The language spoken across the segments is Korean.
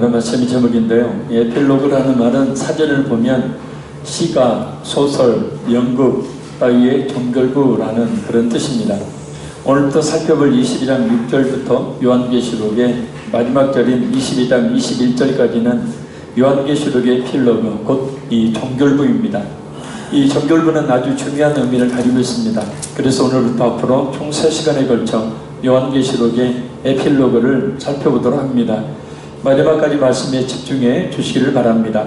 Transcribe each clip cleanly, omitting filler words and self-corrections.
오늘 말씀의 제목인데요. 에필로그라는 말은 사전을 보면 시가, 소설, 연극 따위의 종결부라는 그런 뜻입니다. 오늘부터 살펴볼 22장 6절부터 요한계시록의 마지막 절인 22장 21절까지는 요한계시록의 에필로그, 곧 이 종결부입니다. 이 종결부는 아주 중요한 의미를 가지고 있습니다. 그래서 오늘부터 앞으로 총 3시간에 걸쳐 요한계시록의 에필로그를 살펴보도록 합니다. 마지막까지 말씀에 집중해 주시기를 바랍니다.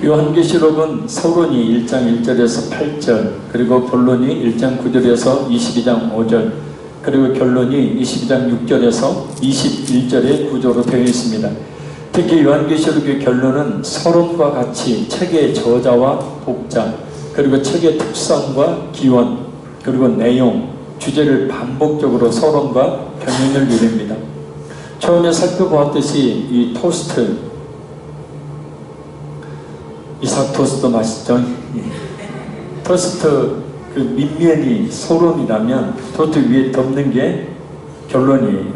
요한계시록은 서론이 1장 1절에서 8절, 그리고 본론이 1장 9절에서 22장 5절, 그리고 결론이 22장 6절에서 21절의 구조로 되어 있습니다. 특히 요한계시록의 결론은 서론과 같이 책의 저자와 독자, 그리고 책의 특성과 기원, 그리고 내용, 주제를 반복적으로 서론과 병행을 이룹니다. 처음에 살펴보았듯이 이 토스트, 이삭 토스트 맛있죠? 토스트 그 밑면이 서론이라면 토스트 위에 덮는 게 결론이에요.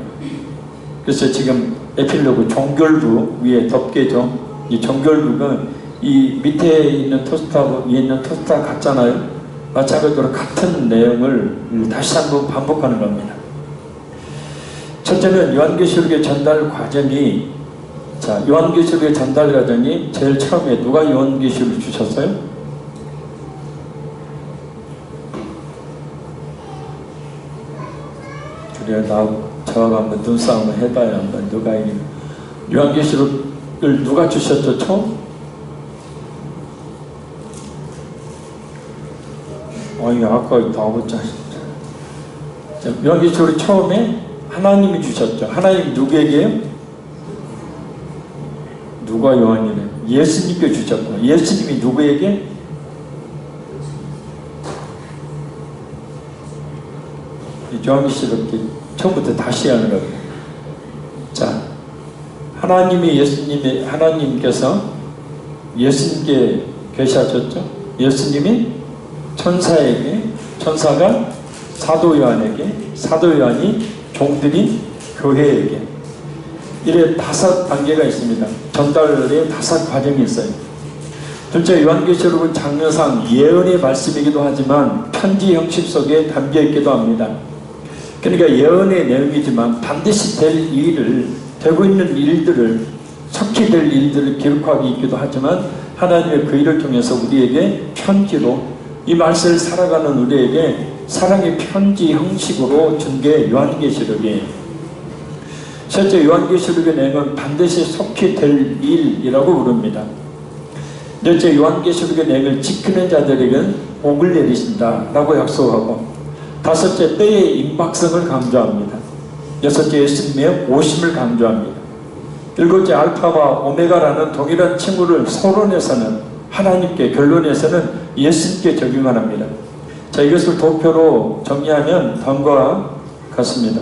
그래서 지금 에필로그 종결부 위에 덮개죠. 이 종결부가 이 밑에 있는 토스트하고 위에 있는 토스트가 같잖아요. 마찬가지로 같은 내용을 다시 한번 반복하는 겁니다. 첫째는 요한계시록의 전달 과정이, 요한계시록의 전달 과정이 제일 처음에 누가 요한계시록을 주셨어요? 그래, 저하고 한번 눈싸움을 해봐야 한번 누가 이기나. 요한계시록을 누가 주셨죠, 처음? 아까 나오자. 요한계시록이 처음에 하나님이 주셨죠. 하나님 누구에게요? 누가 요한이래? 예수님께 주셨고, 예수님이 누구에게? 요한계시록이 처음부터 다시 하는 겁니다. 자, 하나님께서 예수님께 계시하셨죠. 예수님이 천사에게, 천사가 사도 요한에게, 사도 요한이 종들이 교회에게, 이래 5단계가 있습니다. 전달에 5 과정이 있어요. 둘째, 요한계시록은 장르상 예언의 말씀이기도 하지만 편지 형식 속에 담겨있기도 합니다. 그러니까 예언의 내용이지만 반드시 될 일을, 되고 있는 일들을, 속히 될 일들을 기록하고 있기도 하지만 하나님의 그 일을 통해서 우리에게 편지로 이 말씀을 살아가는 우리에게 사랑의 편지 형식으로 준 게 요한계시록이에요. 셋째, 요한계시록의 내용은 반드시 속히 될 일이라고 부릅니다. 넷째, 요한계시록의 내용을 지키는 자들에게는 복을 내리신다 라고 약속하고, 다섯째, 때의 임박성을 강조합니다. 여섯째, 예수님의 오심을 강조합니다. 일곱째, 알파와 오메가라는 동일한 칭호를 서론에서는 하나님께, 결론에서는 예수님께 적용을 합니다. 자, 이것을 도표로 정리하면 다음과 같습니다.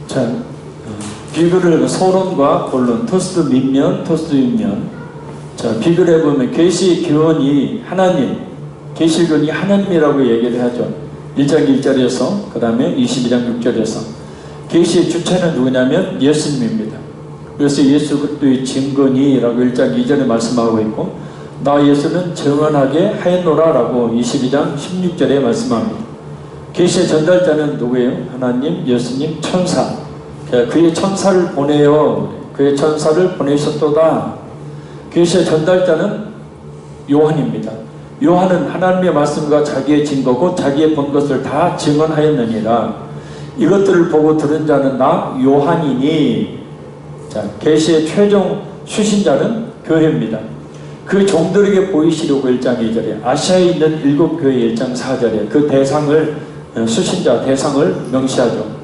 자, 비교를 서론과 본론, 토스트 밑면, 토스트 윗면. 자, 비교를 해보면 계시 기원이 하나님, 계시론이 하나님이라고 얘기를 하죠. 1장 1절에서 그 다음에 22장 6절에서 계시의 주체는 누구냐면 예수님입니다. 그래서 예수 그리스도의 증거니라고 1장 2절에 말씀하고 있고, 나 예수는 정언하게 하였노라 라고 22장 16절에 말씀합니다. 계시의 전달자는 누구예요? 하나님, 예수님, 천사. 그의 천사를 보내요. 그의 천사를 보내셨도다. 계시의 전달자는 요한입니다. 요한은 하나님의 말씀과 자기의 증거고 자기의 본 것을 다 증언하였느니라. 이것들을 보고 들은 자는 나 요한이니. 자, 계시의 최종 수신자는 교회입니다. 그 종들에게 보이시려고 1장 2절에, 아시아에 있는 7교회 1장 4절에 그 대상을, 수신자 대상을 명시하죠.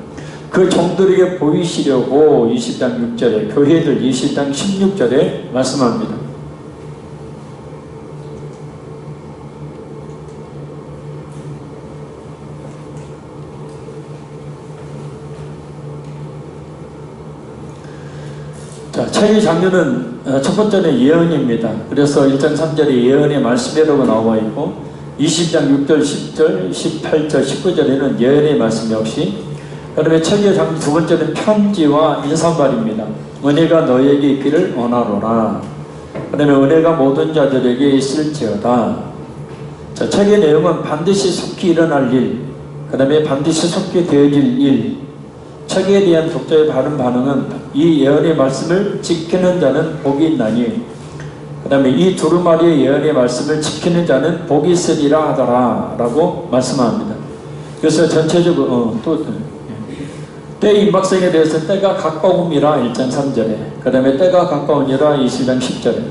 그 종들에게 보이시려고 20장 6절에, 교회들 20장 16절에 말씀합니다. 자, 책의 장르는 첫 번째는 예언입니다. 그래서 1장 3절에 예언의 말씀이라고 나와 있고, 20장 6절, 10절, 18절, 19절에는 예언의 말씀 역시 그다음에 책의 장 두 번째는 편지와 인사말입니다. 은혜가 너에게 있기를 원하노라. 그 다음에 은혜가 모든 자들에게 있을지어다. 자, 책의 내용은 반드시 속히 일어날 일, 그 다음에 반드시 속히 되어질 일. 책에 대한 독자의 바른 반응은 이 예언의 말씀을 지키는 자는 복이 있나니, 그 다음에 이 두루마리의 예언의 말씀을 지키는 자는 복이 있으리라 하더라 라고 말씀합니다. 그래서 전체적으로 때 임박성에 대해서 때가 가까움이라 1장 3절에, 그 다음에 때가 가까우니라 20장 10절에,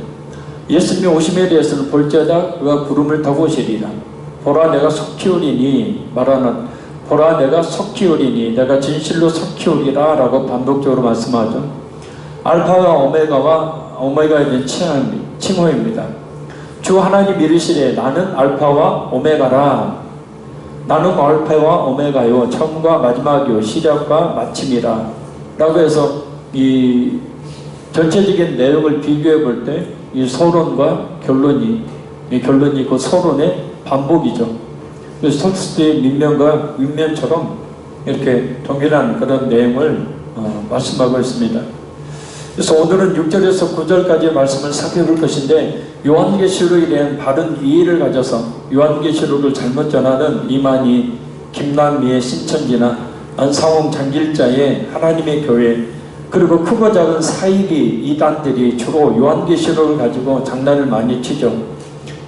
예수님이 오심에 대해서는 볼지어다 그가 구름을 타고 오시리라. 보라 내가 속히 오리니 말하는, 보라 내가 속히 오리니 내가 진실로 속히 오리라 라고 반복적으로 말씀하죠. 알파와 오메가에 대한 칭호입니다. 주 하나님 이르시되 나는 알파와 오메가라. 나는 알파와 오메가요 처음과 마지막이요 시작과 마침이라 라고 해서 이 전체적인 내용을 비교해 볼 때 이 서론과 결론이 그 서론의 반복이죠. 그래서 톨스토이의 민면과 윗면처럼 이렇게 동일한 그런 내용을 말씀하고 있습니다. 그래서 오늘은 6절에서 9절까지의 말씀을 살펴볼 것인데, 요한계시록에 대한 바른 이해를 가져서 요한계시록을 잘못 전하는 이만희, 김남미의 신천지나 안상홍 장길자의 하나님의 교회, 그리고 크고 작은 사이비 이단들이 주로 요한계시록을 가지고 장난을 많이 치죠.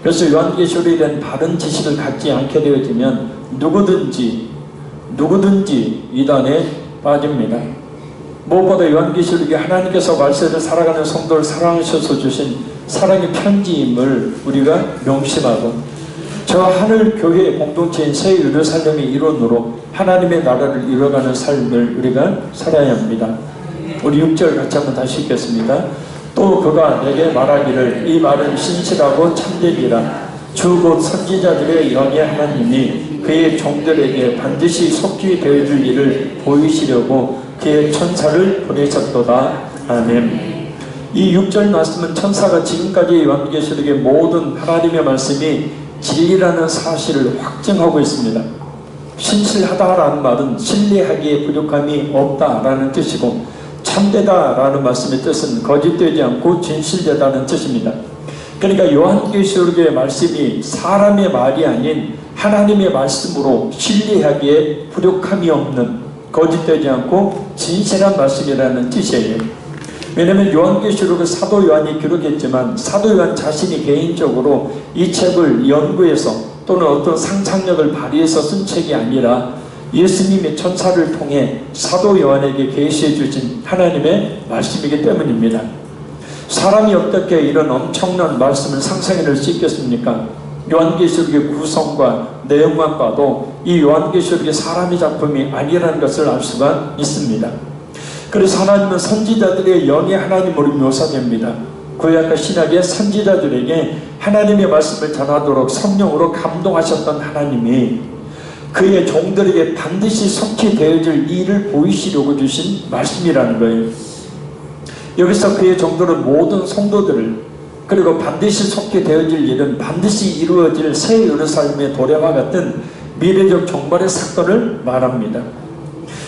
그래서 요한계시록에 대한 바른 지식을 갖지 않게 되어지면 누구든지 이단에 빠집니다. 무엇보다 요한계시록이 하나님께서 말세를 살아가는 성도를 사랑하셔서 주신 사랑의 편지임을 우리가 명심하고, 저 하늘 교회 공동체인 새 예루살렘의 일원으로 하나님의 나라를 이뤄가는 삶을 우리가 살아야 합니다. 우리 6절 같이 한번 다시 읽겠습니다. 또 그가 내게 말하기를 이 말은 신실하고 참되니라. 주 곧 선지자들의 영의 하나님이 그의 종들에게 반드시 속히 되어줄 일을 보이시려고 그의 천사를 보내셨도다. 아멘. 이 6절 말씀은 천사가 지금까지 요한계시록의 모든 하나님의 말씀이 진리라는 사실을 확증하고 있습니다. 신실하다라는 말은 신뢰하기에 부족함이 없다라는 뜻이고, 참되다라는 말씀의 뜻은 거짓되지 않고 진실되다는 뜻입니다. 그러니까 요한계시록의 말씀이 사람의 말이 아닌 하나님의 말씀으로 신뢰하기에 부족함이 없는, 거짓되지 않고 진실한 말씀이라는 뜻이에요. 왜냐하면 요한계시록을 사도 요한이 기록했지만 사도 요한 자신이 개인적으로 이 책을 연구해서 또는 어떤 상상력을 발휘해서 쓴 책이 아니라 예수님의 천사를 통해 사도 요한에게 계시해 주신 하나님의 말씀이기 때문입니다. 사람이 어떻게 이런 엄청난 말씀을 상상해낼 수 있겠습니까? 요한계시록의 구성과 내용만 봐도 이 요한계시록의 사람의 작품이 아니라는 것을 알 수가 있습니다. 그래서 하나님은 선지자들의 영의 하나님으로 묘사됩니다. 구약과 신약의 선지자들에게 하나님의 말씀을 전하도록 성령으로 감동하셨던 하나님이 그의 종들에게 반드시 속히 되어질 일을 보이시려고 주신 말씀이라는 거예요. 여기서 그의 종들은 모든 성도들을, 그리고 반드시 속히 되어질 일은 반드시 이루어질 새 예루살렘의 도래와 같은 미래적 종말의 사건을 말합니다.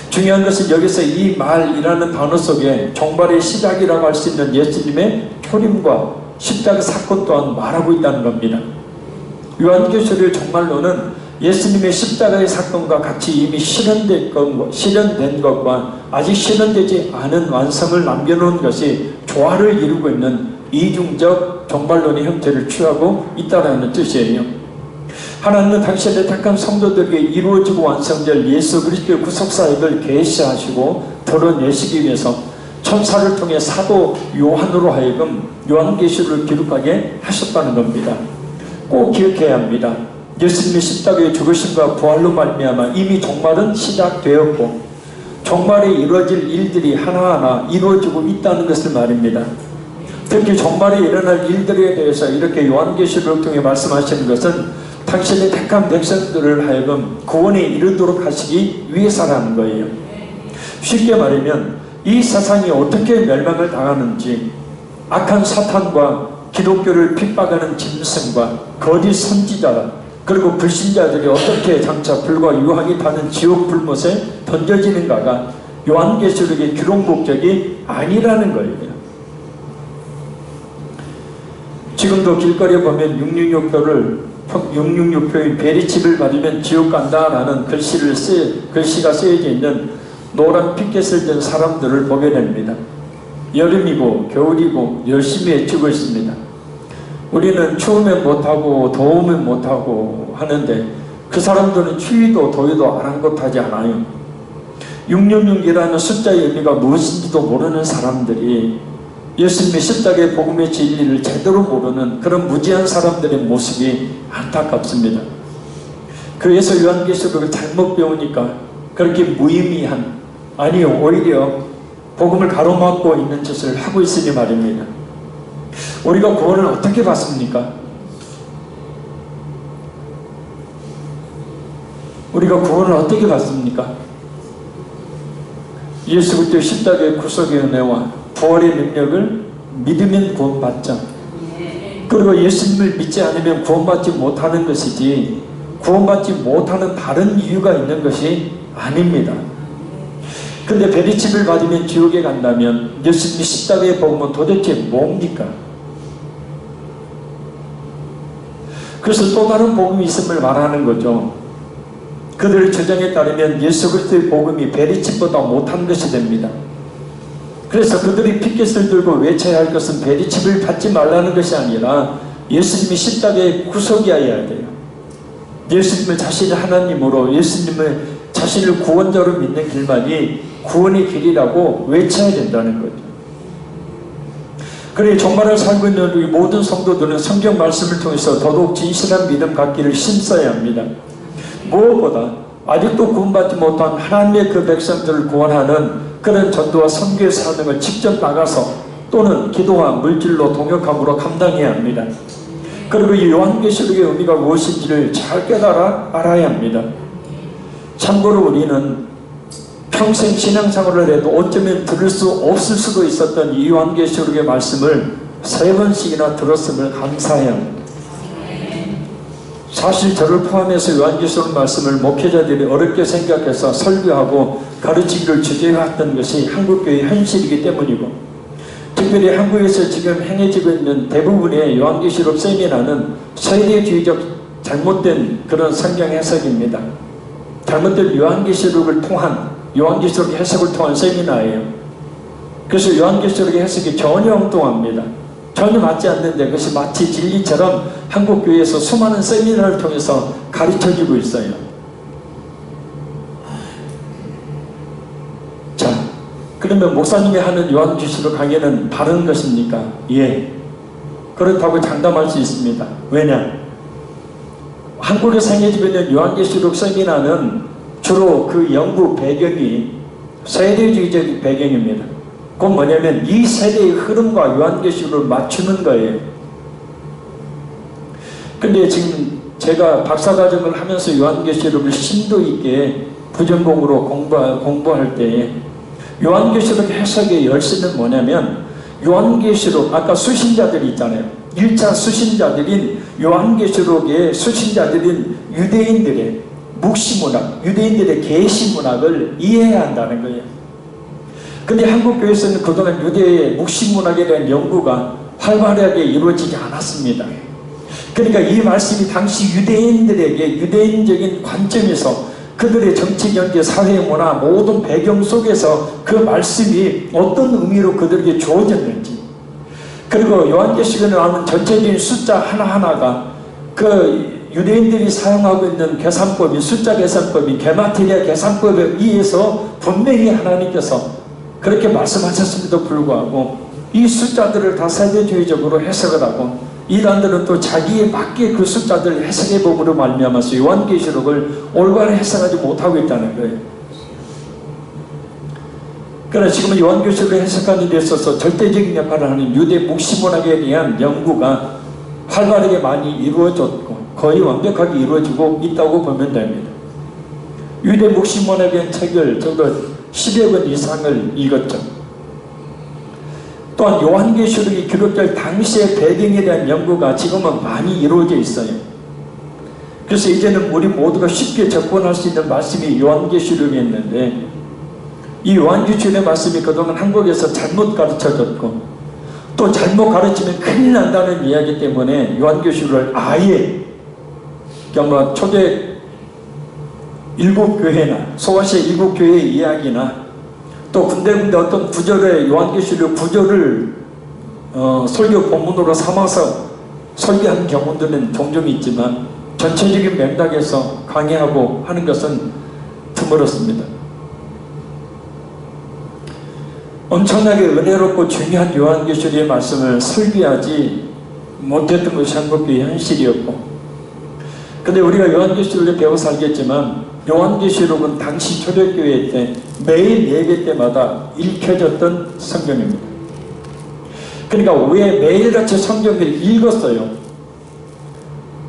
중요한 것은 여기서 이 말이라는 단어 속에 종말의 시작이라고 할 수 있는 예수님의 초림과 십자가 사건 또한 말하고 있다는 겁니다. 요한계시록의 종말론은 예수님의 십자가의 사건과 같이 이미 실현된 것과 아직 실현되지 않은 완성을 남겨놓은 것이 조화를 이루고 있는 이중적 종말론의 형태를 취하고 있다는 뜻이에요. 하나님은 당신의 택한 성도들에게 이루어지고 완성될 예수 그리스도의 구속사역을 계시하시고 드러내시기 위해서 천사를 통해 사도 요한으로 하여금 요한계시록을 기록하게 하셨다는 겁니다. 꼭 기억해야 합니다. 예수님의 십자가의 죽으심과 부활로 말미암아 이미 종말은 시작되었고 종말에 이루어질 일들이 하나하나 이루어지고 있다는 것을 말입니다. 특히 종말에 일어날 일들에 대해서 이렇게 요한계시록을 통해 말씀하시는 것은 당신의 택한 백성들을 하여금 구원에 이르도록 하시기 위해서라는 거예요. 쉽게 말하면 이 세상이 어떻게 멸망을 당하는지, 악한 사탄과 기독교를 핍박하는 짐승과 거짓 선지자, 그리고 불신자들이 어떻게 장차 불과 유황이 타는 지옥 불못에 던져지는가가 요한계시록의 기록 목적이 아니라는 거예요. 지금도 길거리에 보면 666표인 베리칩을 받으면 지옥 간다라는 글씨가 쓰여져 있는 노란 피켓을 든 사람들을 보게 됩니다. 여름이고 겨울이고 열심히 애쓰고 있습니다. 우리는 추우면 못하고 더우면 못하고 하는데 그 사람들은 추위도 더위도 아랑곳하지 않아요. 666이라는 숫자의 의미가 무엇인지도 모르는 사람들이 예수님의 십자가의 복음의 진리를 제대로 모르는 그런 무지한 사람들의 모습이 안타깝습니다. 그래서 요한계시록을 잘못 배우니까 그렇게 무의미한, 아니요 오히려 복음을 가로막고 있는 짓을 하고 있으니 말입니다. 우리가 구원을 어떻게 받습니까? 우리가 구원을 어떻게 받습니까? 예수 그리스도의 십자가의 구속의 은혜와 부활의 능력을 믿으면 구원받자. 그리고 예수님을 믿지 않으면 구원받지 못하는 것이지 구원받지 못하는 다른 이유가 있는 것이 아닙니다. 근데 베리칩을 받으면 지옥에 간다면 예수님이 십자가의 복음은 도대체 뭡니까? 그래서 또 다른 복음이 있음을 말하는 거죠. 그들의 주장에 따르면 예수 그리스도의 복음이 베리칩보다 못한 것이 됩니다. 그래서 그들이 피켓을 들고 외쳐야 할 것은 베리칩을 받지 말라는 것이 아니라 예수님이 십자가의 구속이어야 돼요. 예수님을 자신의 하나님으로, 예수님을 자신을 구원자로 믿는 길만이 구원의 길이라고 외쳐야 된다는 거죠. 그래 종말을 살고 있는 우리 모든 성도들은 성경 말씀을 통해서 더더욱 진실한 믿음 갖기를 힘써야 합니다. 무엇보다 아직도 구원받지 못한 하나님의 그 백성들을 구원하는 그런 전도와 선교의 사명을 직접 나가서 또는 기도와 물질로 동역함으로 감당해야 합니다. 그리고 이 요한계시록의 의미가 무엇인지를 잘 깨달아 알아야 합니다. 참고로 우리는 평생 신앙생활을 해도 어쩌면 들을 수 없을 수도 있었던 이 요한계시록의 말씀을 3번씩이나 들었음을 감사해야 합니다. 사실 저를 포함해서 요한계시록 말씀을 목회자들이 어렵게 생각해서 설교하고 가르치기를 주제해왔던 것이 한국교회의 현실이기 때문이고, 특별히 한국에서 지금 행해지고 있는 대부분의 요한계시록 세미나는 세대주의적 잘못된 그런 성경 해석입니다. 잘못된 요한계시록을 통한, 요한계시록 해석을 통한 세미나예요. 그래서 요한계시록의 해석이 전혀 엉뚱합니다. 전혀 맞지 않는데 그것이 마치 진리처럼 한국교회에서 수많은 세미나를 통해서 가르쳐지고 있어요. 자, 그러면 목사님이 하는 요한계시록 강의는 바른 것입니까? 예. 그렇다고 장담할 수 있습니다. 왜냐? 한국에서 행해지고 있는 요한계시록 세미나는 주로 그 연구 배경이 세대주의적인 배경입니다. 그건 뭐냐면 이 세대의 흐름과 요한계시록을 맞추는 거예요. 근데 지금 제가 박사과정을 하면서 요한계시록을 심도 있게 부전공으로 공부할 때 요한계시록 해석의 열쇠는 뭐냐면, 요한계시록 아까 수신자들이 있잖아요. 1차 수신자들인 요한계시록의 수신자들인 유대인들의 묵시문학, 유대인들의 계시문학을 이해해야 한다는 거예요. 근데 한국교회에서는 그동안 유대의 묵시문학에 대한 연구가 활발하게 이루어지지 않았습니다. 그러니까 이 말씀이 당시 유대인들에게 유대인적인 관점에서 그들의 정치, 경제, 사회, 문화 모든 배경 속에서 그 말씀이 어떤 의미로 그들에게 주어졌는지, 그리고 요한계시록에 나오는 전체적인 숫자 하나하나가 그 유대인들이 사용하고 있는 계산법이, 숫자 계산법이 게마트리아 계산법에 의해서 분명히 하나님께서 그렇게 말씀하셨음에도 불구하고 이 숫자들을 다 세대주의적으로 해석을 하고, 이단들은 또 자기에 맞게 그 숫자들을 해석해 봄으로 말미암아서 요한계시록을 올바로 해석하지 못하고 있다는 거예요. 그러나 지금은 요한계시록을 해석하는 데 있어서 절대적인 역할을 하는 유대 묵시문학에 대한 연구가 활발하게 많이 이루어졌고 거의 완벽하게 이루어지고 있다고 보면 됩니다. 유대 묵시문학에 대한 책을 적어도 10여 권 이상을 읽었죠. 또한 요한계시록이 기록될 당시의 배경에 대한 연구가 지금은 많이 이루어져 있어요. 그래서 이제는 우리 모두가 쉽게 접근할 수 있는 말씀이 요한계시록이었는데, 이 요한계시록의 말씀이 그동안 한국에서 잘못 가르쳐졌고 또 잘못 가르치면 큰일 난다는 이야기 때문에 요한계시록을 아예 뭐 초대 일곱 교회나 소아시아 일곱 교회의 이야기나 또 군데군데 어떤 구절의 요한계시록 구절을 설교 본문으로 삼아서 설교하는 경우들은 종종 있지만 전체적인 맥락에서 강의하고 하는 것은 드물었습니다. 엄청나게 은혜롭고 중요한 요한계시록의 말씀을 설교하지 못했던 것이 한국교회의 현실이었고, 근데 우리가 요한계시록을 배워서 알겠지만 요한계시록은 당시 초대교회 때 매일 예배 때마다 읽혀졌던 성경입니다. 그러니까 왜 매일같이 성경을 읽었어요?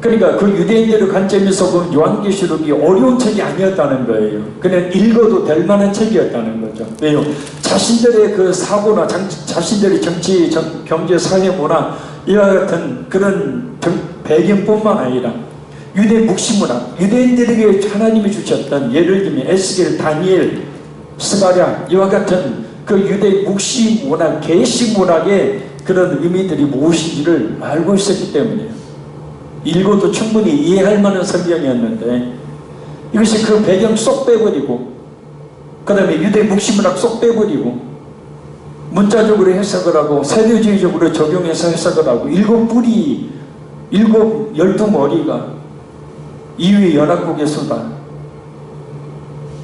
그러니까 그 유대인들의 관점에서 보면 요한계시록이 어려운 책이 아니었다는 거예요. 그냥 읽어도 될 만한 책이었다는 거죠. 왜요? 자신들의 그 사고나 자신들의 정치, 경제, 사회, 문화 이와 같은 그런 배경뿐만 아니라 유대 묵시문학, 유대인들에게 하나님이 주셨던, 예를 들면 에스겔, 다니엘, 스가랴 이와 같은 그 유대 묵시문학, 계시문학의 그런 의미들이 무엇인지를 알고 있었기 때문이에요. 읽어도 충분히 이해할 만한 성경이었는데 이것이 그 배경 쏙 빼버리고 그 다음에 유대 묵시문학 쏙 빼버리고 문자적으로 해석을 하고 세대주의적으로 적용해서 해석을 하고 일곱 12머리가 이후의 연합국의 수다,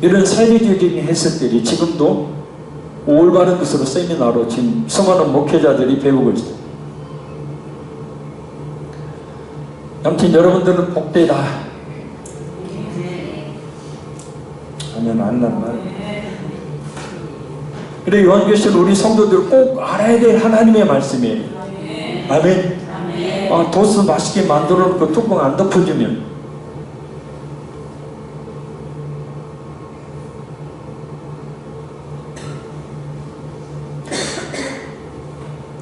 이런 세대주의적인 해석들이 지금도 올바른 것으로 세미나로 지금 수많은 목회자들이 배우고 있어요. 아무튼 여러분들은 복되다. 하면 안 난다. 그래, 요한계시록 우리 성도들 꼭 알아야 될 하나님의 말씀이에요. 아멘. 도수 맛있게 만들어 놓고 뚜껑 안 덮어주면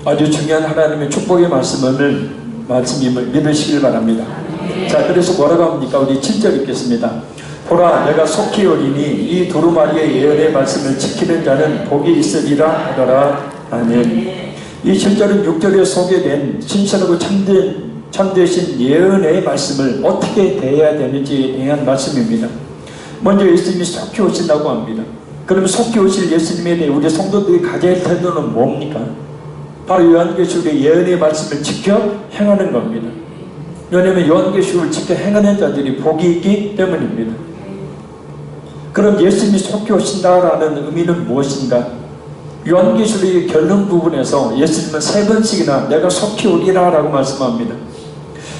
아주 중요한 하나님의 축복의 말씀임을 믿으시길 바랍니다. 자, 그래서 뭐라고 합니까? 우리 7절 읽겠습니다. 보라, 내가 속히 오리니 이 두루마리의 예언의 말씀을 지키는 자는 복이 있으리라 하더라. 아멘. 이 7절은 6절에 소개된 신선하고 참되신 예언의 말씀을 어떻게 대해야 되는지에 대한 말씀입니다. 먼저 예수님이 속히 오신다고 합니다. 그럼 속히 오실 예수님에 대해 우리 성도들이 가져야 할 태도는 뭡니까? 바로 요한계시록의 예언의 말씀을 지켜 행하는 겁니다. 왜냐하면 요한계시록을 지켜 행하는 자들이 복이 있기 때문입니다. 그럼 예수님이 속히 오신다라는 의미는 무엇인가? 요한계시록의 결론 부분에서 예수님은 3번씩이나 내가 속히 오리라 라고 말씀합니다.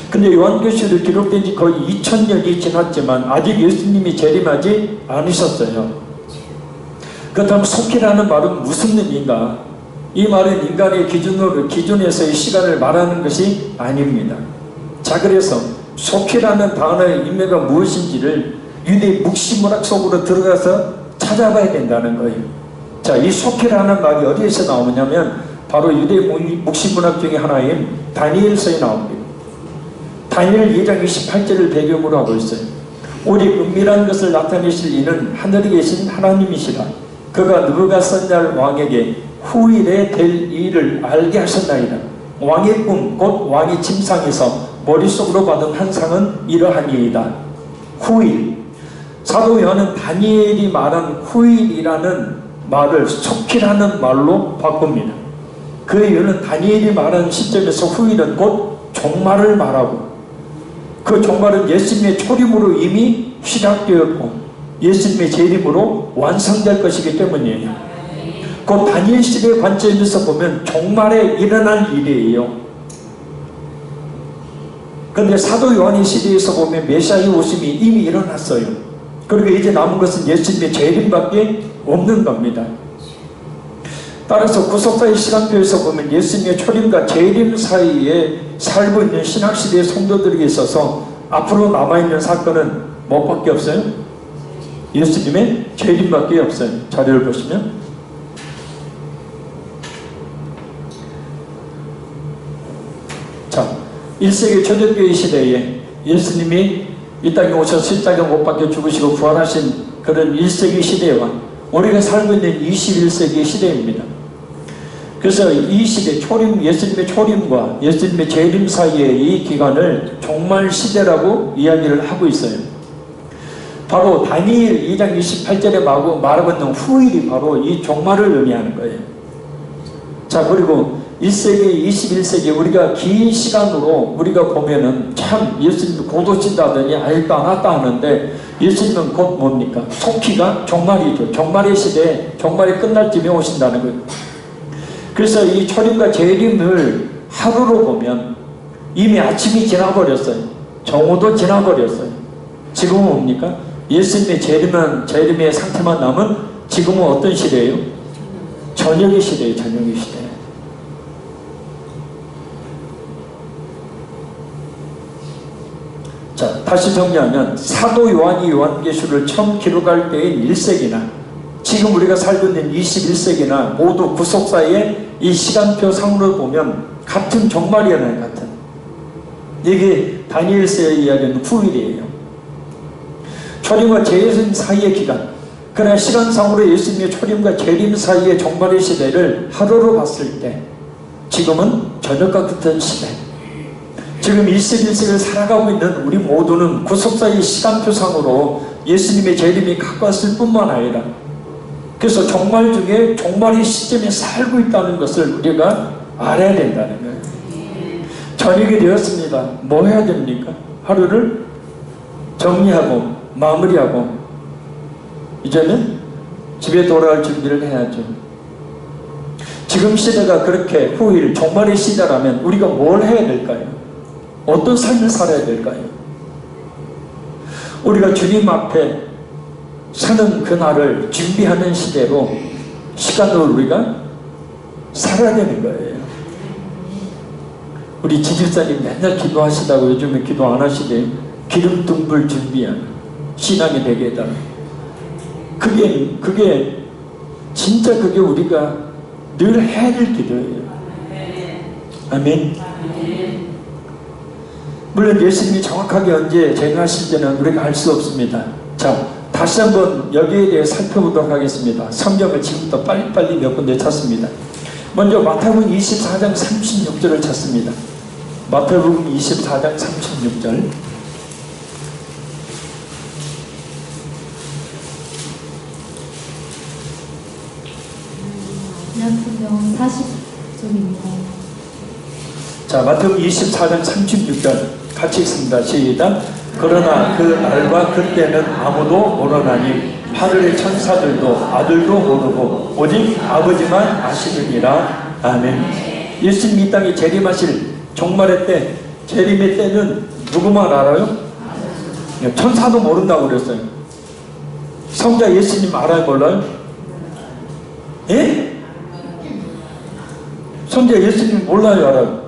근데 요한계시록이 기록된 지 거의 2000년이 지났지만 아직 예수님이 재림하지 않으셨어요. 그렇다면 속히라는 말은 무슨 의미인가? 이 말은 인간의 기준에서의 시간을 말하는 것이 아닙니다. 자, 그래서 속히라는 단어의 의미가 무엇인지를 유대 묵시문학 속으로 들어가서 찾아봐야 된다는 거예요. 자, 이 속히라는 말이 어디에서 나오냐면 바로 유대 묵시문학 중에 하나인 다니엘서에 나옵니다. 다니엘 2장 28절을 배경으로 하고 있어요. 오직 은밀한 것을 나타내실 이는 하늘에 계신 하나님이시라. 그가 느부갓네살 왕에게 후일에 될 일을 알게 하셨나이다. 왕의 꿈, 곧 왕이 침상에서 머릿속으로 받은 환상은 이러하니이다. 후일. 사도 요한은 다니엘이 말한 후일이라는 말을 속히라는 말로 바꿉니다. 그 이유는 다니엘이 말한 시점에서 후일은 곧 종말을 말하고 그 종말은 예수님의 초림으로 이미 시작되었고 예수님의 재림으로 완성될 것이기 때문이에요. 그 다니엘 시대의 관점에서 보면 종말에 일어날 일이에요. 그런데 사도 요한의 시대에서 보면 메시아의 오심이 이미 일어났어요. 그리고 이제 남은 것은 예수님의 재림밖에 없는 겁니다. 따라서 구속사의 시간표에서 보면 예수님의 초림과 재림 사이에 살고 있는 신학시대의 성도들에게 있어서 앞으로 남아있는 사건은 뭐밖에 없어요? 예수님의 재림밖에 없어요. 자료를 보시면 자, 1세기 초대교회 시대에 예수님이 이 땅에 오셔서 이 땅에 못 박혀 죽으시고 부활하신 그런 1세기 시대와 우리가 살고 있는 21세기 시대입니다. 그래서 이 시대 예수님의 초림과 예수님의 재림 사이의 이 기간을 종말 시대라고 이야기를 하고 있어요. 바로 다니엘 2장 28절에 말하고 있는 후일이 바로 이 종말을 의미하는 거예요. 자, 그리고 1세기, 21세기 우리가 긴 시간으로 우리가 보면은 참 예수님이 곧 오신다더니 알도 안 왔다 하는데 예수님은 곧 뭡니까? 속기가 종말이죠. 종말의 시대에 종말이 끝날 쯤에 오신다는 거예요. 그래서 이 초림과 재림을 하루로 보면 이미 아침이 지나버렸어요. 정오도 지나버렸어요. 지금은 뭡니까? 예수님의 재림의 상태만 남은 지금은 어떤 시대예요? 저녁의 시대예요. 저녁의 시대. 자, 다시 정리하면 사도 요한이 요한계시록을 처음 기록할 때인 1세기나 지금 우리가 살고 있는 21세기나 모두 구속사의 이 시간표 상으로 보면 같은 종말이잖아요. 같은. 이게 다니엘서의 이야기는 후일이에요. 초림과 재림 사이의 기간. 그러나 시간상으로 예수님의 초림과 재림 사이의 종말의 시대를 하루로 봤을 때 지금은 저녁과 같은 시대. 지금 21세기를 살아가고 있는 우리 모두는 구속사의 시간표상으로 예수님의 재림이 가까웠을 뿐만 아니라 그래서 종말 중에 종말의 시점에 살고 있다는 것을 우리가 알아야 된다는 거예요. 저녁이 되었습니다. 뭐 해야 됩니까? 하루를 정리하고 마무리하고 이제는 집에 돌아갈 준비를 해야죠. 지금 시대가 그렇게 후일 종말의 시대라면 우리가 뭘 해야 될까요? 어떤 삶을 살아야 될까요? 우리가 주님 앞에 사는 그날을 준비하는 시대로 시간을 우리가 살아야 되는 거예요. 우리 지집사님 맨날 기도하시다고 요즘에 기도 안 하시대요. 기름등불 준비한 신앙이 되게 해달라. 그게 진짜 그게 우리가 늘 해야 될 기도예요. 아멘. 물론 예수님이 정확하게 언제 재림하실지는 우리가 알 수 없습니다. 자, 다시 한번 여기에 대해 살펴보도록 하겠습니다. 성경을 지금부터 빨리빨리 몇 군데 찾습니다. 먼저 마태복음 24장 36절을 찾습니다. 마태복음 24장 36절. 요한복음 40쪽입니다. 자, 마태복음 24장 36절 같이 읽습니다. 시작. 그러나 그 날과 그때는 아무도 모르나니 하늘의 천사들도 아들도 모르고 오직 아버지만 아시느니라. 아멘. 예수님 이 땅에 재림하실 종말의 때, 재림의 때는 누구만 알아요? 천사도 모른다고 그랬어요. 성자 예수님 알아요? 몰라요? 예? 성자 예수님 몰라요? 알아요?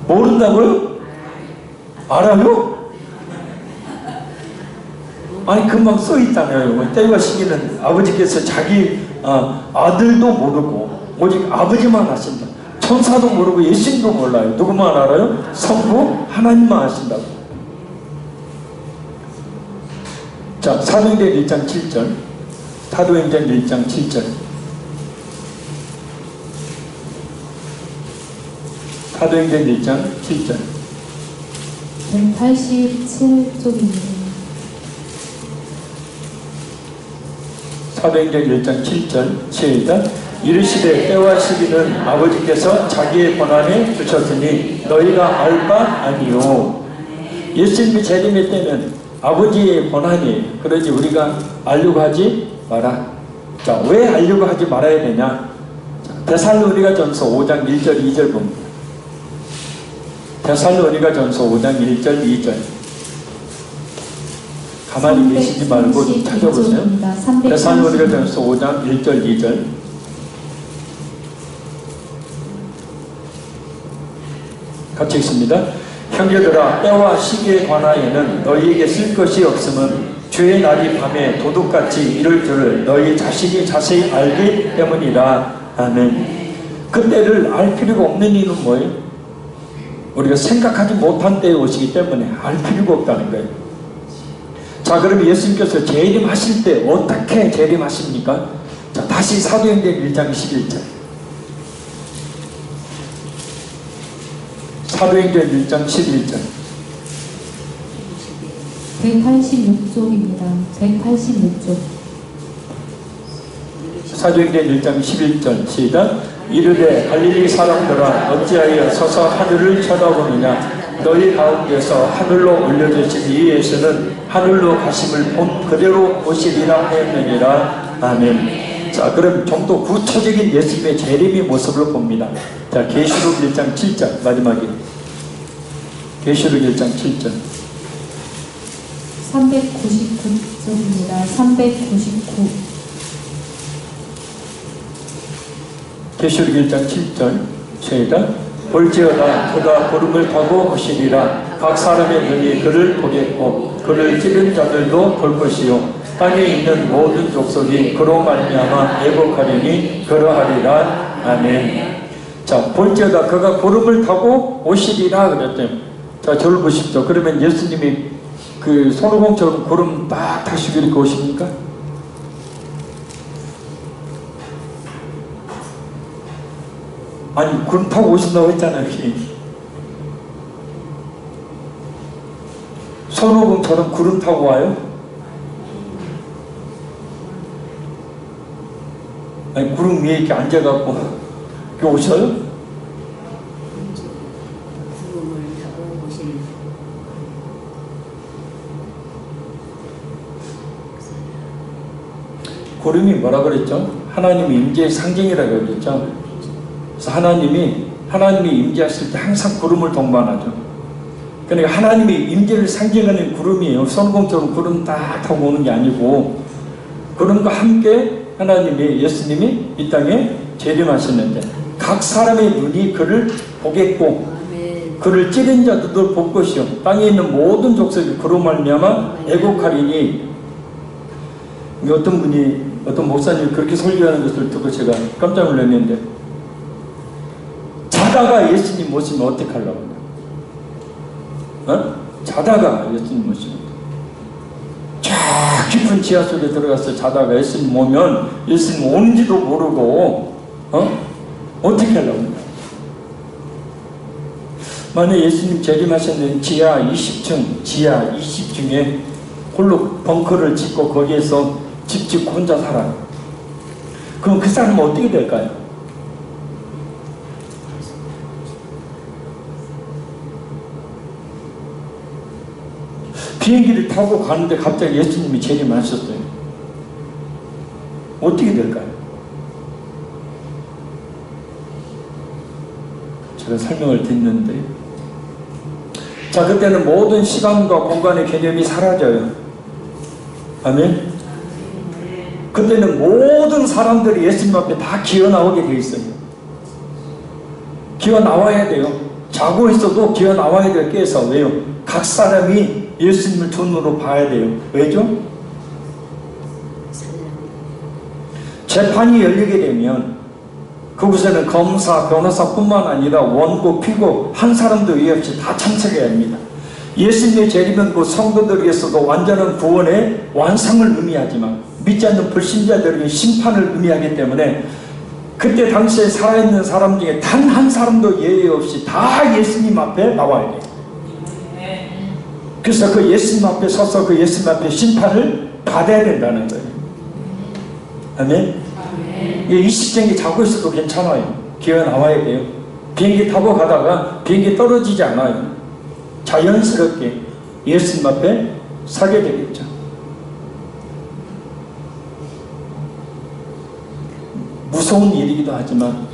모른다고요? 알아요? 아니 금방 써있다며요. 때와 시기는 아버지께서 자기 아들도 모르고 오직 아버지만 아신다. 천사도 모르고 예수님도 몰라요. 누구만 알아요? 성부 하나님만 아신다고. 자, 사도행전 1장 7절. 사도행전 1장 7절. 사도행전 1장 7절. 187쪽입니다. 사도행전 1장 7절 시작. 이르시되 때와 시기는 아버지께서 자기의 권한에 두셨으니 너희가 알 바 아니요. 예수님의 재림의 때는 아버지의 권한이에요. 그러니 우리가 알려고 하지 마라. 자, 왜 알려고 하지 말아야 되냐? 데살로니가전서 5장 1절 2절 봅니다. 데살로니가전서 5장 1절 2절. 가만히 계시지 말고 좀 찾아보세요. 데살로니가전서 5장 1절 2절. 같이 읽습니다. 형제들아, 때와 시기에 관하여는 너희에게 쓸 것이 없음은 주의 날이 밤에 도둑같이 이를 줄을 너희 자신이 자세히 알기 때문이라. 아멘. 그때를 알 필요가 없는 이유는 뭐예요? 우리가 생각하지 못한 때에 오시기 때문에 알 필요가 없다는 거예요. 자, 그럼 예수님께서 재림하실 때 어떻게 재림하십니까? 자, 다시 사도행전 1장 11절. 사도행전 1장 11절. 186쪽입니다. 186쪽. 사도행전 1장 11절 시작. 이르되 갈릴리 사람들아 어찌하여 서서 하늘을 쳐다보느냐. 너희 가운데서 하늘로 올려주신 이 예수는 하늘로 가심을 본 그대로 오시리라 하였느니라. 아멘. 자, 그럼 좀 더 구체적인 예수님의 재림의 모습을 봅니다. 자, 계시록 1장 7절 마지막에. 계시록 1장 7절. 399쪽입니다. 399. 계시록 1장 7절 시작. 볼지어다 그가 구름을 타고 오시리라. 각 사람의 눈이 그를 보겠고 그를 찌른 자들도 볼 것이요 땅에 있는 모든 족속이 그로 말미암아 애곡하리니 그러하리라. 아멘. 자, 볼지어다 그가 구름을 타고 오시리라 그랬죠. 자, 저를 보십시오. 그러면 예수님이 그 손오공처럼 구름 딱 타시고 이렇게 오십니까? 아니, 구름 타고 오신다고 했잖아요. 손오공처럼 구름 타고 와요? 아니, 구름 위에 이렇게 앉아갖고 이렇게 오셔요? 구름을 타고 오신 구름이 뭐라 그랬죠? 하나님의 임재의 상징이라고 그랬죠? 그래서 하나님이 임재하실 때 항상 구름을 동반하죠. 그러니까 하나님의 임재를 상징하는 구름이에요. 손공처럼 구름 딱 타고 오는 게 아니고 구름과 함께 하나님이 예수님이 이 땅에 재림하시는데 각 사람의 눈이 그를 보겠고 그를 찌른 자들도 볼 것이요 땅에 있는 모든 족속이 그로 말미암아 애곡하리니. 어떤 목사님이 그렇게 설교하는 것을 듣고 제가 깜짝 놀랐는데 자다가 예수님 모시면 어떻게 하려고 그래요? 자다가 예수님 모시면 저 깊은 지하 속에 들어가서 자다가 예수님 오면 예수님 오는지도 모르고 어떻게 하려고 그래요? 만약 예수님 재림하셨는 지하 20층에 홀로 벙커를 짓고 거기에서 집 짓고 혼자 살아요. 그럼 그 사람은 어떻게 될까요? 비행기를 타고 가는데 갑자기 예수님이 재림하셨어요. 어떻게 될까요? 제가 설명을 듣는데 자, 그때는 모든 시간과 공간의 개념이 사라져요. 아멘. 그때는 모든 사람들이 예수님 앞에 다 기어 나오게 돼 있어요. 기어 나와야 돼요. 자고 있어도 기어 나와야 될 깨서. 왜요? 각 사람이 예수님을 두 눈으로 봐야 돼요. 왜죠? 재판이 열리게 되면 그곳에는 검사, 변호사뿐만 아니라 원고, 피고 한 사람도 예외 없이 다 참석해야 합니다. 예수님의 재림은 그 성도들에게서도 완전한 구원의 완성을 의미하지만 믿지 않는 불신자들에게 심판을 의미하기 때문에 그때 당시에 살아있는 사람 중에 단 한 사람도 예외 없이 다 예수님 앞에 나와야 돼요. 그래서 그 예수님 앞에 서서 그 예수님 앞에 심판을 받아야 된다는 거예요. 아멘? 이 시점에 자고 있어도 괜찮아요. 기어 나와야 돼요. 비행기 타고 가다가 비행기 떨어지지 않아요. 자연스럽게 예수님 앞에 서게 되겠죠. 무서운 일이기도 하지만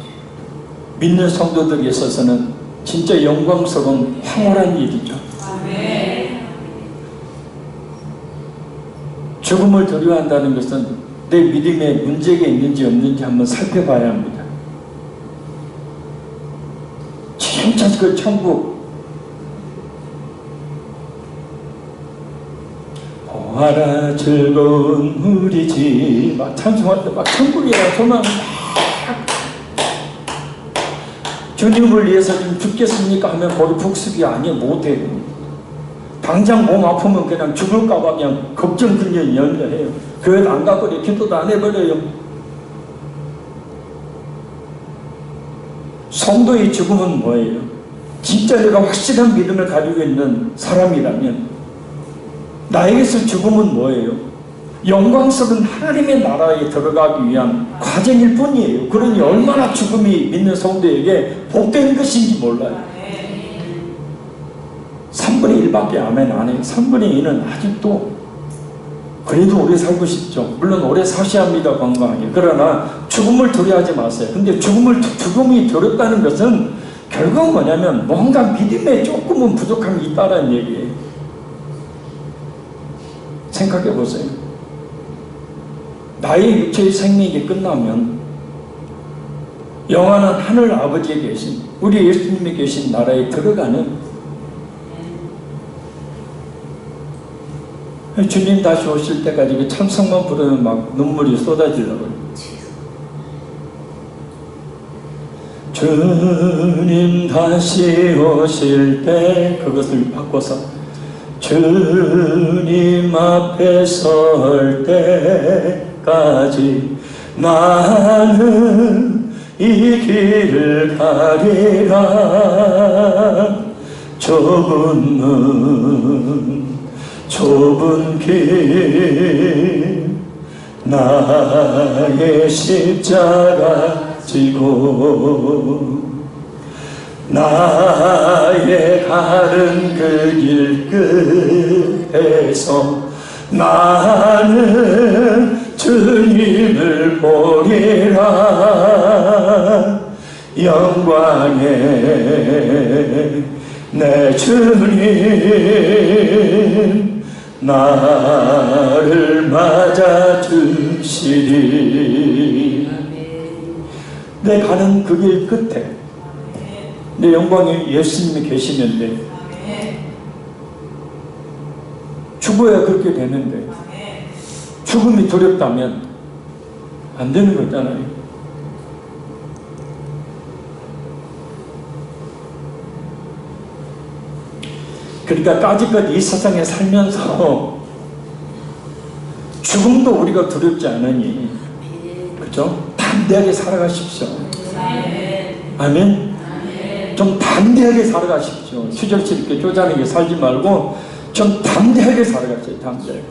믿는 성도들에 있어서는 진짜 영광스러운 황홀한 일이죠. 죽음을 두려워한다는 것은 내 믿음에 문제가 있는지 없는지 한번 살펴봐야 합니다. 진짜 그 천국 보아라 즐거운 우리 집 막 찬송할 때 막 천국이라 소망 주님을 위해서 지금 죽겠습니까 하면 거기 복습이 아니에요. 못해요. 당장 몸 아프면 그냥 죽을까봐 그냥 걱정 근년 연려해요. 교회도 안 가버려요. 기도도 안 해버려요. 성도의 죽음은 뭐예요? 진짜 내가 확실한 믿음을 가지고 있는 사람이라면 나에게서 죽음은 뭐예요? 영광스러운 하나님의 나라에 들어가기 위한 과정일 뿐이에요. 그러니 얼마나 죽음이 믿는 성도에게 복된 것인지 몰라요. 3분의 1밖에 아멘 안 해요. 3분의 2는 아직도 그래도 오래 살고 싶죠. 물론 오래 사셔야 합니다. 건강하게. 그러나 죽음을 두려워하지 마세요. 근데 죽음이 두렵다는 것은 결국은 뭐냐면 뭔가 믿음에 조금은 부족함이 있다는 얘기예요. 생각해 보세요. 나의 육체의 생명이 끝나면 영원한 하늘 아버지에 계신 우리 예수님이 계신 나라에 들어가는 주님 다시 오실 때까지 그 찬송만 부르면 막 눈물이 쏟아지려고 주님 다시 오실 때 그것을 바꿔서 주님 앞에 설 때까지 나는 이 길을 가리라. 좁은 문 좁은 길 나의 십자가 지고 나의 가는 그 길 끝에서 나는 주님을 보리라. 영광의 내 주님 나를 맞아주시리. 내 가는 그 길 끝에 내 영광의 예수님이 계시는데 죽어야 그렇게 되는데 죽음이 두렵다면 안 되는 거잖아요. 그러니까 까짓것 이 세상에 살면서 죽음도 우리가 두렵지 않으니 그죠? 담대하게 살아가십시오. 아멘. 좀 담대하게 살아가십시오. 수절치 이렇게 쪼잔하게 살지 말고 좀 담대하게 살아가세요. 담대하게.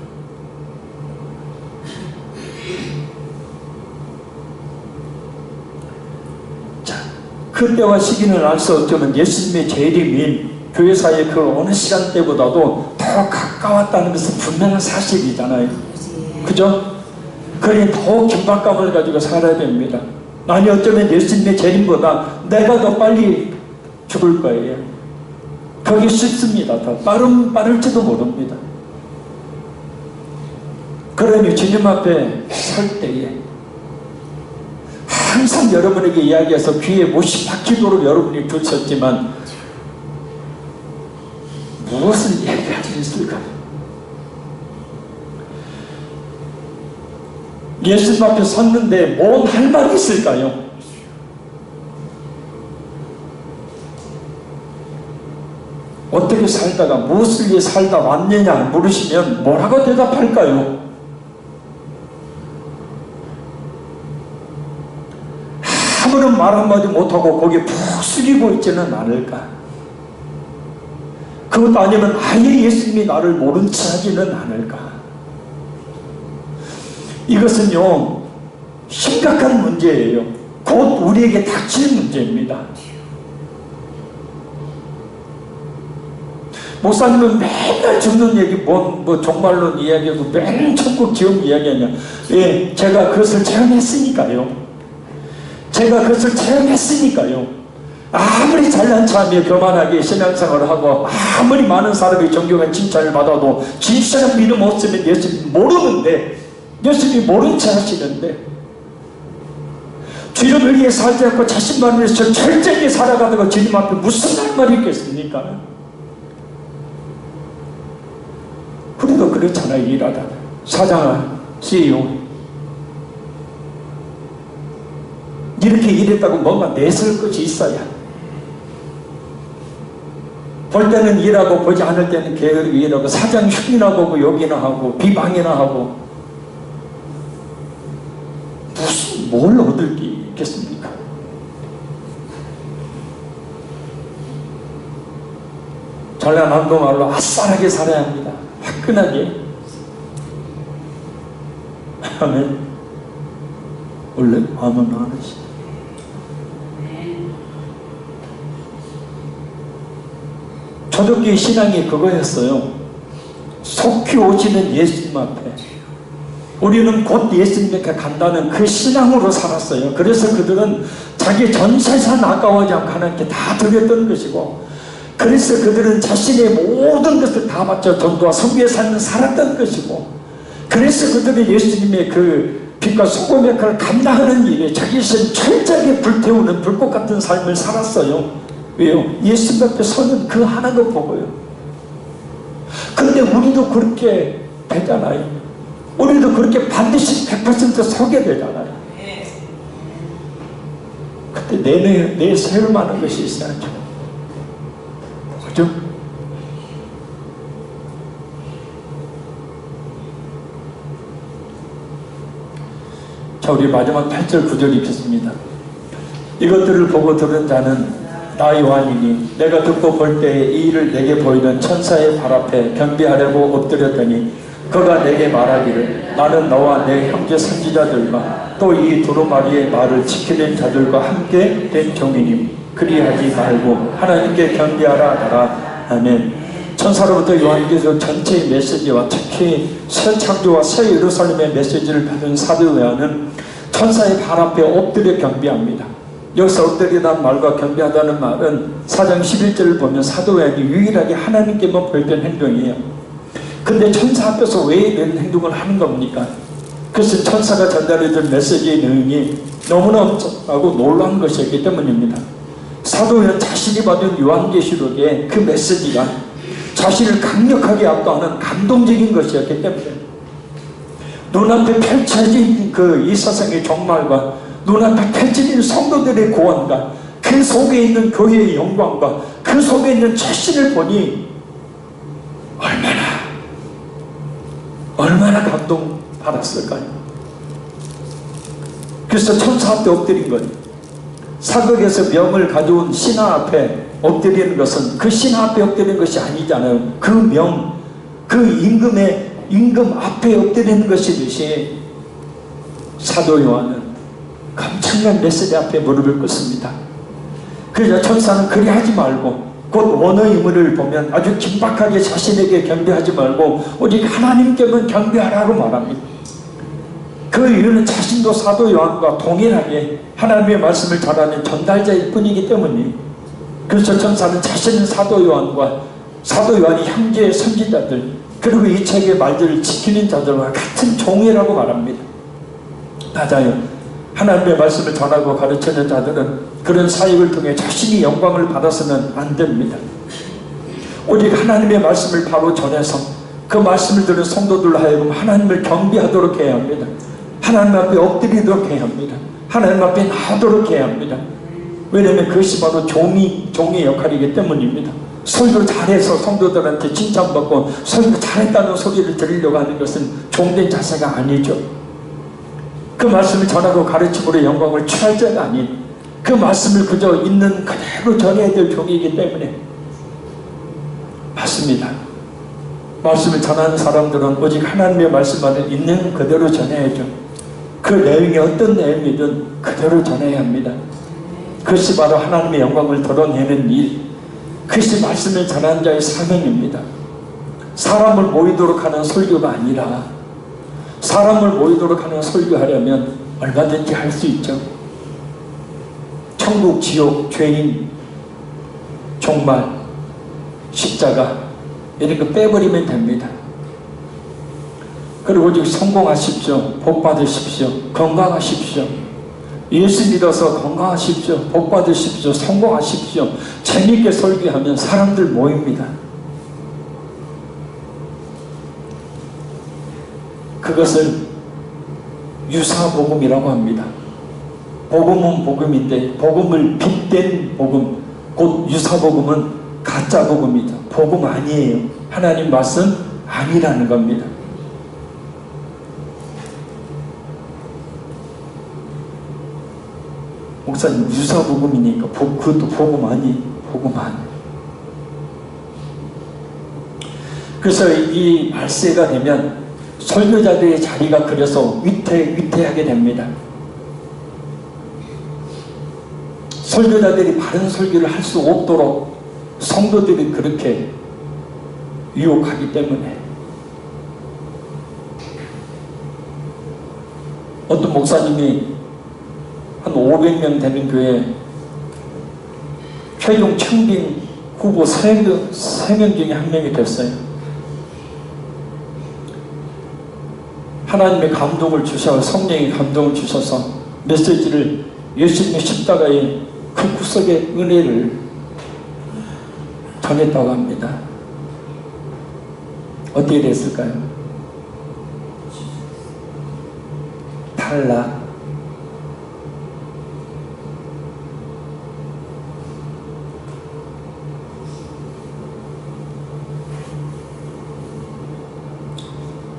자, 그때와 시기는 알 수 없지만 예수님의 재림인 교회사의 그 어느 시간대보다도 더 가까웠다는 것은 분명한 사실이잖아요. 그죠? 그러니 더 긴박감을 가지고 살아야 됩니다. 아니 어쩌면 예수님의 재림보다 내가 더 빨리 죽을 거예요. 그게 쉽습니다. 더 빠를지도 모릅니다. 그러니 주님 앞에 설 때에 항상 여러분에게 이야기해서 귀에 못이 박히도록 여러분이 두셨지만 무엇을 얘기할 수 있을까요? 예수님 앞에 섰는데 뭔 할 말이 있을까요? 어떻게 살다가 무엇을 위해 살다 왔느냐 물으시면 뭐라고 대답할까요? 아무런 말 한마디 못하고 거기에 푹 숙이고 있지는 않을까? 그것도 아니면 아예 예수님이 나를 모른 체 하지는 않을까? 이것은요 심각한 문제예요. 곧 우리에게 닥칠 문제입니다. 목사님은 맨날 죽는 얘기 뭐 종말론 이야기하고 맨날 천국 지옥 이야기하냐. 예, 제가 그것을 체험했으니까요. 제가 그것을 체험했으니까요. 아무리 잘난 척하며 교만하게 신앙생활을 하고 아무리 많은 사람이 존경한 칭찬을 받아도 진실한 믿음 없으면 예수님 모르는데 예수님이 모른 체 하시는데 주님을 위해 살지 않고 자신만을 위해서 철저히 살아가다가 주님 앞에 무슨 할 말이 있겠습니까? 우리도 그렇잖아요. 일하다 사장아 CEO 이렇게 일했다고 뭔가 내세울 것이 있어야 볼 때는 일하고 보지 않을 때는 게으르게 일하고 사장 흉이나 보고 욕이나 하고 비방이나 하고 무슨 뭘 얻을 게 있겠습니까? 전라남도 말로 아싸하게 살아야 합니다. 화끈하게. 아멘. 원래 아멘 안 하시네. 초대교회 신앙이 그거였어요. 속히 오시는 예수님 앞에 우리는 곧 예수님께 간다는 그 신앙으로 살았어요. 그래서 그들은 자기 전 재산 아까워하지 않고 하나님께 다 드렸던 것이고, 그래서 그들은 자신의 모든 것을 다 바쳐 전도와 선교의 삶을 살았던 것이고, 그래서 그들은 예수님의 그 빛과 소금의 역할을 감당하는 일에 자기 자신을 철저하게 불태우는 불꽃 같은 삶을 살았어요. 왜요? 예수님 앞에 서는 그 하나가 보고요. 그런데 우리도 그렇게 되잖아요. 우리도 그렇게 반드시 100% 서게 되잖아요. 그때 내 세울만한 것이 있어야죠. 그죠? 자, 우리 마지막 8절 9절 읽겠습니다. 이것들을 보고 들은 자는 나 요한이니 내가 듣고 볼 때에 이 일을 내게 보이는 천사의 발 앞에 경배하려고 엎드렸더니 그가 내게 말하기를 나는 너와 내 형제 선지자들과 또 이 두루마리의 말을 지키는 자들과 함께 된 종이니 그리하지 말고 하나님께 경배하라 하라. 아멘. 천사로부터 요한께서 전체의 메시지와 특히 새 창조와 새 예루살렘의 메시지를 받은 사도 요한은 천사의 발 앞에 엎드려 경배합니다. 여기서 엎드리다는 말과 경배하다는 말은 4장 11절을 보면 사도 요한이 유일하게 하나님께만 보였던 행동이에요. 근데 천사 앞에서 왜 이런 행동을 하는 겁니까? 그것은 천사가 전달해준 메시지의 내용이 너무나 엄청나고 놀라운 것이었기 때문입니다. 사도 요한 자신이 받은 요한계시록의 그 메시지가 자신을 강력하게 압도하는 감동적인 것이었기 때문에 눈앞에 펼쳐진 그 이 세상의 종말과 눈앞에 펼쳐진 성도들의 구원과 그 속에 있는 교회의 영광과 그 속에 있는 자신을 보니 얼마나 감동받았을까요? 그래서 천사 앞에 엎드린 거예요. 사극에서 명을 가져온 신하 앞에 엎드리는 것은 그 신하 앞에 엎드리는 것이 아니잖아요. 그 명, 그 임금 앞에 엎드리는 것이듯이 사도 요한은 엄청난 메시지 앞에 무릎을 꿇습니다. 그래서 천사는 그리 하지 말고 곧 원어의 의미를 보면 아주 긴박하게 자신에게 경배하지 말고 오직 하나님께만 경배하라고 말합니다. 그 이유는 자신도 사도 요한과 동일하게 하나님의 말씀을 전하는 전달자일 뿐이기 때문에, 그래서 천사는 자신은 사도 요한과 사도 요한이 형제의 선지자들 그리고 이 책의 말들을 지키는 자들과 같은 종이라고 말합니다. 맞아요. 하나님의 말씀을 전하고 가르치는 자들은 그런 사역을 통해 자신이 영광을 받아서는 안 됩니다. 오직 하나님의 말씀을 바로 전해서 그 말씀을 들은 성도들로 하여금 하나님을 경배하도록 해야 합니다. 하나님 앞에 엎드리도록 해야 합니다. 하나님 앞에 나오도록 해야 합니다. 왜냐하면 그것이 바로 종의 역할이기 때문입니다. 설교 잘해서 성도들한테 칭찬받고 설교 잘했다는 소리를 들으려고 하는 것은 종된 자세가 아니죠. 그 말씀을 전하고 가르침으로 영광을 취할 자가 아닌 그 말씀을 그저 있는 그대로 전해야 될 종이기 때문에 맞습니다. 말씀을 전하는 사람들은 오직 하나님의 말씀만을 있는 그대로 전해야죠. 그 내용이 어떤 내용이든 그대로 전해야 합니다. 그것이 바로 하나님의 영광을 드러내는 일, 그것이 말씀을 전하는 자의 사명입니다. 사람을 모이도록 하는 설교가 아니라 사람을 모이도록 하는 설교하려면 얼마든지 할 수 있죠. 천국, 지옥, 죄인, 종말, 십자가 이런 거 빼버리면 됩니다. 그리고 오직 성공하십시오. 복 받으십시오. 건강하십시오. 예수 믿어서 건강하십시오. 복 받으십시오. 성공하십시오. 재미있게 설교하면 사람들 모입니다. 그것을 유사복음이라고 합니다. 복음은 복음인데 복음을 빗댄 복음, 곧 유사복음은 가짜 복음이죠. 복음 아니에요. 하나님 말씀 아니라는 겁니다. 목사님 유사 복음이니까 그것도 복음 아니, 복음 아니. 그래서 이 말세가 되면 설교자들의 자리가 그래서 위태하게 됩니다. 설교자들이 바른 설교를 할 수 없도록 성도들이 그렇게 유혹하기 때문에 어떤 목사님이 한 500명 되는 교회 최종 청빙 후보 3명 중에 1명이 됐어요. 하나님의 감동을 주셔서 성령의 감동을 주셔서 메시지를 예수님의 십자가의 그 구석의 은혜를 전했다고 합니다. 어떻게 됐을까요? 탈락.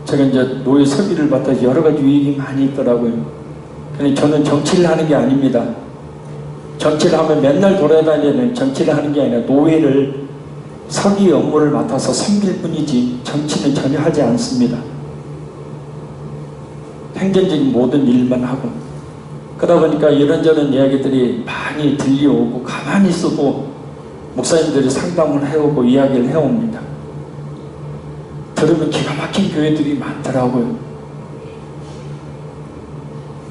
제가 이제 노예 설비를 받아서 여러 가지 유익이 많이 있더라고요. 근데 저는 정치를 하는 게 아닙니다. 정치를 하면 맨날 돌아다니는 정치를 하는 게 아니라 노예를 서기 업무를 맡아서 섬길 뿐이지 정치는 전혀 하지 않습니다. 행정적인 모든 일만 하고 그러다 보니까 이런저런 이야기들이 많이 들려오고 가만히 있어도 목사님들이 상담을 해오고 이야기를 해옵니다. 들으면 기가 막힌 교회들이 많더라고요.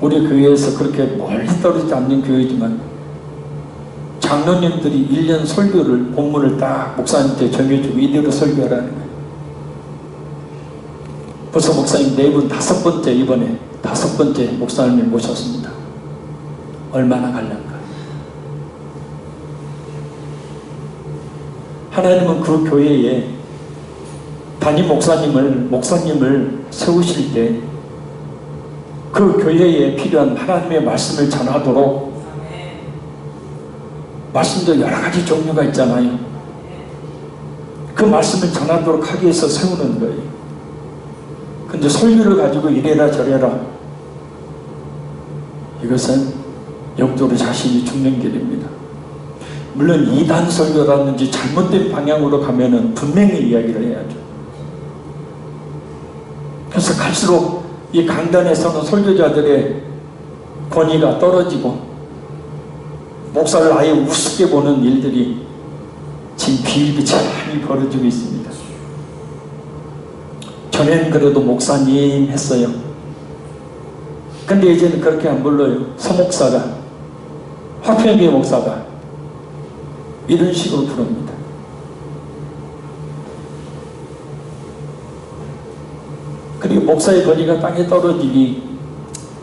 우리 교회에서 그렇게 멀리 떨어지지 않는 교회지만 장로님들이 1년 설교를 본문을 딱 목사님한테 정해주고 이대로 설교하라는 거예요. 벌써 목사님 4분 5번째 이번에 5번째 목사님을 모셨습니다. 얼마나 갈란가. 하나님은 그 교회에 담임 목사님을 세우실 때 그 교회에 필요한 하나님의 말씀을 전하도록 말씀도 여러 가지 종류가 있잖아요. 그 말씀을 전하도록 하기 위해서 세우는 거예요. 근데 설교를 가지고 이래라 저래라 이것은 영적으로 자신이 죽는 길입니다. 물론 이단 설교라든지 잘못된 방향으로 가면은 분명히 이야기를 해야죠. 그래서 갈수록 이 강단에서는 설교자들의 권위가 떨어지고 목사를 아예 우습게 보는 일들이 지금 비일비재하게 벌어지고 있습니다. 전에는 그래도 목사님 했어요. 근데 이제는 그렇게 안 불러요. 서목사가, 화평교회 목사가 이런 식으로 부릅니다. 그리고 목사의 권위가 땅에 떨어지니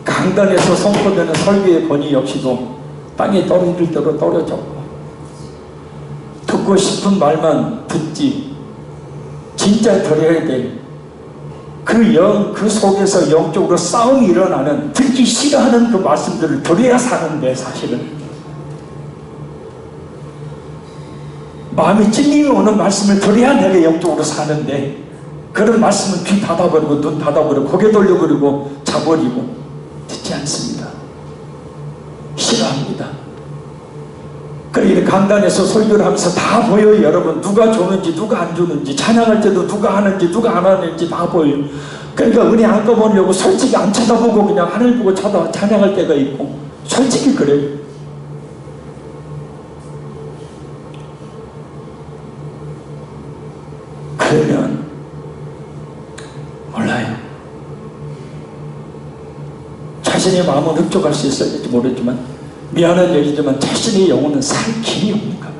강단에서 선포되는 설교의 권위 역시도 땅에 떨어질 대로 떨어졌고 듣고 싶은 말만 듣지 진짜 들어야 될 그 속에서 영적으로 싸움이 일어나는 듣기 싫어하는 그 말씀들을 들어야 사는데 사실은 마음에 찔림이 오는 말씀을 들어야 내가 영적으로 사는데 그런 말씀은 귀 닫아버리고 눈 닫아버리고 고개 돌려버리고 자버리고 듣지 않습니다. 싫어합니다. 그러니까 강단에서 설교를 하면서 다 보여요. 여러분 누가 주는지 누가 안 주는지 찬양할 때도 누가 하는지 누가 안 하는지 다 보여요. 그러니까 은혜 안 꺼보려고 솔직히 안 쳐다보고 그냥 하늘 보고 찬양할 때가 있고 솔직히 그래요. 그러면 몰라요. 자신의 마음은 흡족할 수 있을지 모르지만 미안한 얘기지만 자신의 영혼은 살 길이 없는 겁니다.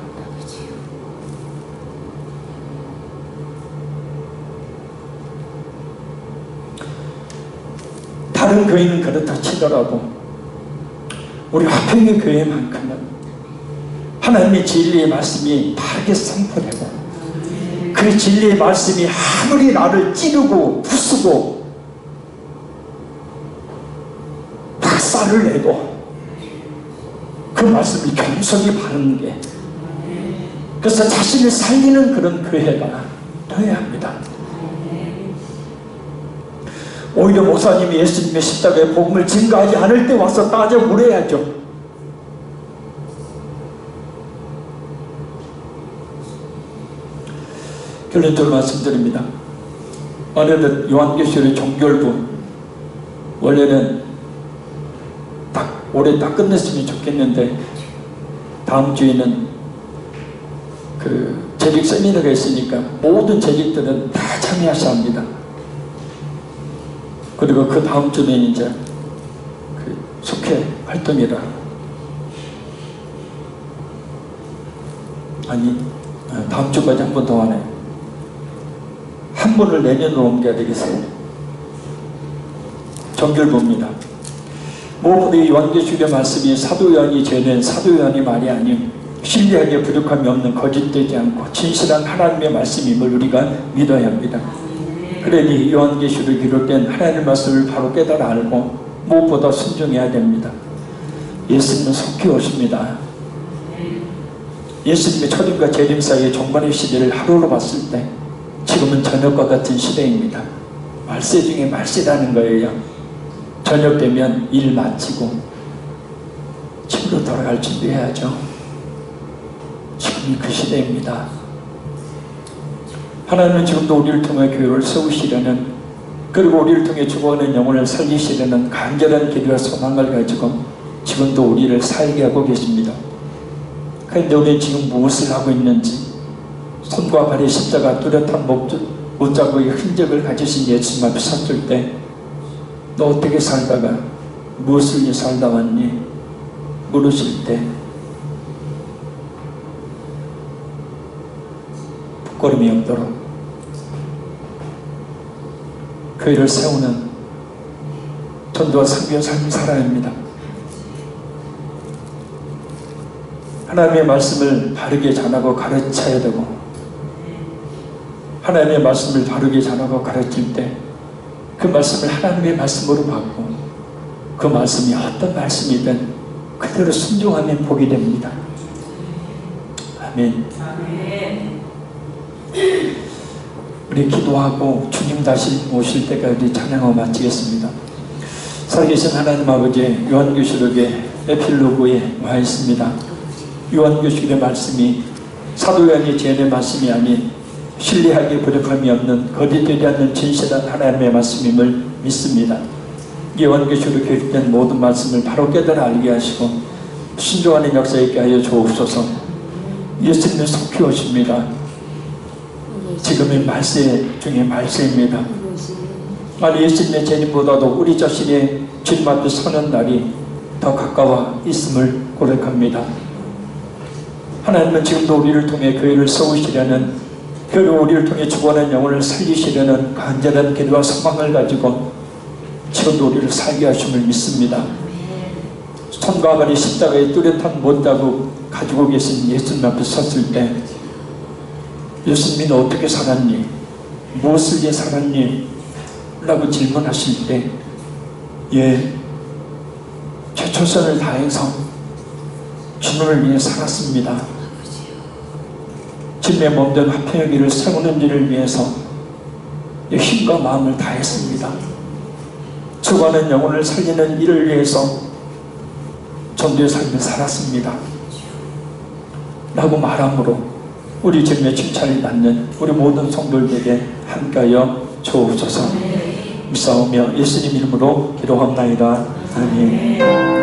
다른 교회는 그렇다 치더라도 우리 화평의 교회만큼은 하나님의 진리의 말씀이 바르게 선포되고 그 진리의 말씀이 아무리 나를 찌르고 부수고 박살을 내도 그 말씀이 겸손히 바르는 게 그래서 자신을 살리는 그런 교회가 되어야 합니다. 오히려 목사님이 예수님의 십자가의 복음을 증거하지 않을 때 와서 따져 물어야죠. 결론적으로 말씀드립니다. 어느덧 요한계시록의 종결부, 원래는 올해 다 끝냈으면 좋겠는데 다음 주에는 그 재직 세미나가 있으니까 모든 재직들은 다 참여하셔야 합니다. 그리고 그 다음 주는 이제 그 속회 활동이라, 아니 다음 주까지 한 번 더 하네. 한 번을 내년으로 옮겨야 되겠어요. 정결부입니다. 무엇보다 이 요한계시록의 말씀이 사도 요한이 죄낸 사도 요한이 말이 아닌 신뢰하기에 부족함이 없는 거짓되지 않고 진실한 하나님의 말씀임을 우리가 믿어야 합니다. 그러니 요한계시록에 기록된 하나님의 말씀을 바로 깨달아 알고 무엇보다 순종해야 됩니다. 예수님은 속히 오십니다. 예수님의 초림과 재림 사이의 종말의 시대를 하루로 봤을 때 지금은 저녁과 같은 시대입니다. 말세 중에 말세라는 거예요. 저녁 되면 일 마치고 집으로 돌아갈 준비해야죠. 지금이 그 시대입니다. 하나님은 지금도 우리를 통해 교회를 세우시려는, 그리고 우리를 통해 죽어가는 영혼을 살리시려는 간절한 기도와 소망을 가지고 지금도 우리를 살게 하고 계십니다. 그런데 우리는 지금 무엇을 하고 있는지, 손과 발의 십자가 뚜렷한 못자국의 흔적을 가지신 예수님 앞에 섰을 때 너 어떻게 살다가 무엇을 위해 살다 왔니? 물으실 때 부끄러움이 없도록 교회를 세우는 전도와 선교의 삶을 살아야 합니다. 하나님의 말씀을 바르게 전하고 가르쳐야 되고, 하나님의 말씀을 바르게 전하고 가르칠 때 그 말씀을 하나님의 말씀으로 받고 그 말씀이 어떤 말씀이든 그대로 순종하면 복이 됩니다. 아멘. 우리 기도하고 주님 다시 오실 때까지 찬양하고 마치겠습니다. 살아계신 하나님 아버지, 요한계시록의 에필로그에 와 있습니다. 요한계시록의 말씀이 사도 요한의 제안의 말씀이 아닌 신뢰하기에 부족함이 없는 거짓되지 않는 진실한 하나님의 말씀임을 믿습니다. 요한계시록에 기록된 모든 말씀을 바로 깨달아 알게 하시고 순종하는 역사 있게 하여 주옵소서. 예수님은 속히 오십니다. 지금의 말세 중에 말세입니다. 아니, 예수님의 재림보다도 우리 자신의 주님 앞에 서는 날이 더 가까워 있음을 고백합니다. 하나님은 지금도 우리를 통해 교회를 세우시려는, 그리고 우리를 통해 죽어가는 영혼을 살리시려는 간절한 기도와 소망을 가지고 지금도 우리를 살게 하심을 믿습니다. 손과 발이 십자가의 뚜렷한 못자국 가지고 계신 예수님 앞에 섰을 때 예수님이 너 어떻게 살았니? 무엇을 위해 살았니? 라고 질문하실 때 최초선을 다해서 주님을 위해 살았습니다. 주님의 몸된 화평하기를 세우는 일을 위해서 힘과 마음을 다했습니다. 죽어가는 영혼을 살리는 일을 위해서 전도의 삶을 살았습니다. 라고 말함으로 우리 주님의 칭찬을 받는 우리 모든 성도들에게 함께하여 주옵소서. 믿사오며 예수님 이름으로 기도합나이다. 아멘.